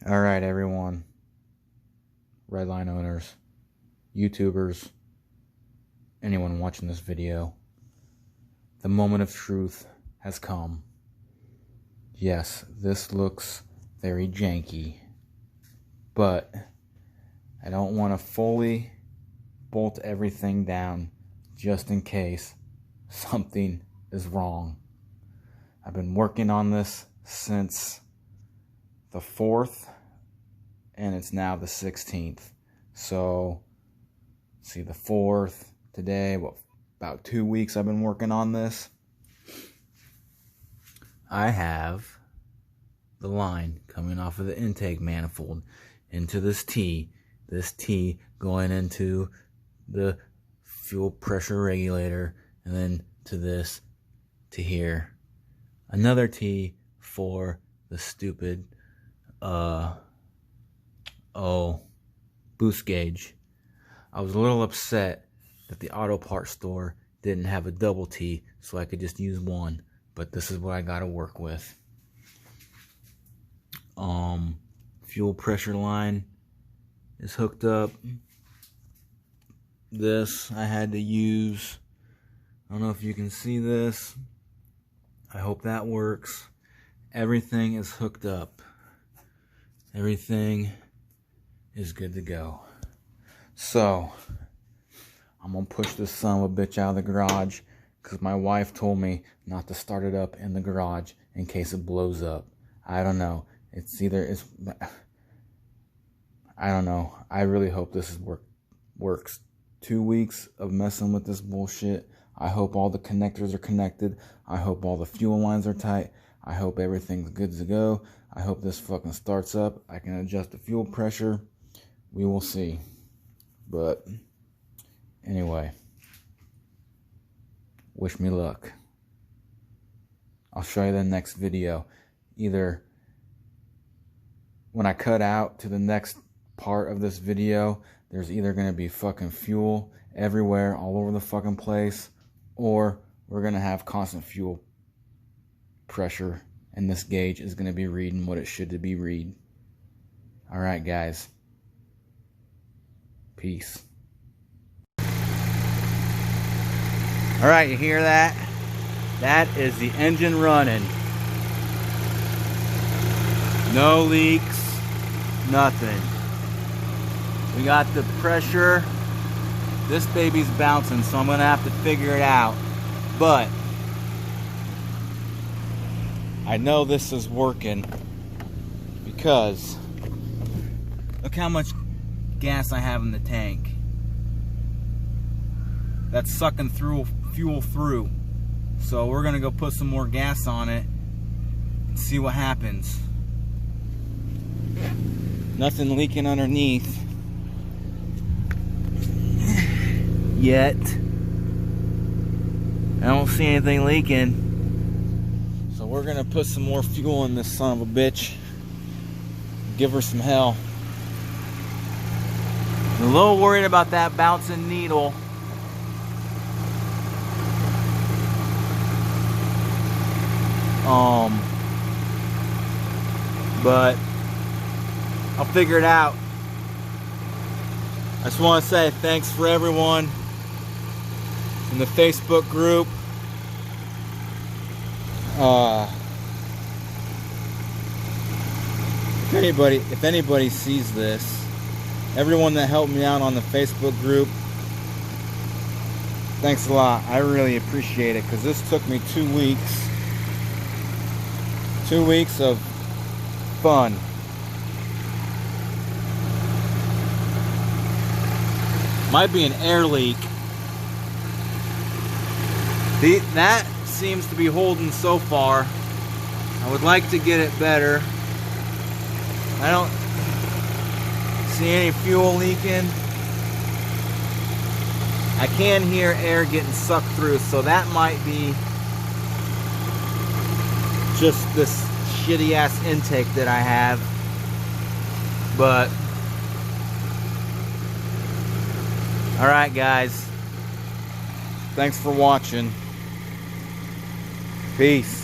Alright, everyone. Redline owners, YouTubers, anyone watching this video. The moment of truth has come. Yes, this looks very janky, but I don't want to fully bolt everything down just in case something is wrong. I've been working on this since the 4th, and it's now the 16th. So, see, the 4th, today, about 2 weeks I've been working on this. I have the line coming off of the intake manifold into this T going into the fuel pressure regulator, and then to here. Another T for the stupid boost gauge. I was a little upset that the auto parts store didn't have a double T, so I could just use one, but this is what I gotta work with. Fuel pressure line is hooked up. This I had to use. I don't know if you can see this. I hope that works. Everything is hooked up. Everything is good to go. So, I'm gonna push this son of a bitch out of the garage because my wife told me not to start it up in the garage in case it blows up. I don't know. I don't know. I really hope this works. 2 weeks of messing with this bullshit. I hope all the connectors are connected. I hope all the fuel lines are tight. I hope everything's good to go. I hope this fucking starts up. I can adjust the fuel pressure. We will see. But anyway, wish me luck. I'll show you the next video. Either when I cut out to the next part of this video, there's either going to be fucking fuel everywhere, all over the fucking place, or we're going to have constant fuel pressure, and this gauge is going to be reading what it should be read. Alright, guys. Peace. Alright, you hear that? That is the engine running. No leaks, nothing. We got the pressure. This baby's bouncing, so I'm gonna have to figure it out. But I know this is working because look how much gas I have in the tank. That's sucking through fuel through. So we're gonna go put some more gas on it and see what happens. Nothing leaking underneath yet. I don't see anything leaking. So we're gonna put some more fuel in this son of a bitch. Give her some hell. I'm a little worried about that bouncing needle. But I'll figure it out. I just want to say thanks for everyone in the Facebook group. If anybody sees this, everyone that helped me out on the Facebook group, thanks a lot. I really appreciate it because this took me 2 weeks. 2 weeks of fun. Might be an air leak. That seems to be holding so far. I would like to get it better. I don't see any fuel leaking. I can hear air getting sucked through, so that might be just this shitty ass intake that I have. But alright, guys. Thanks for watching. Peace.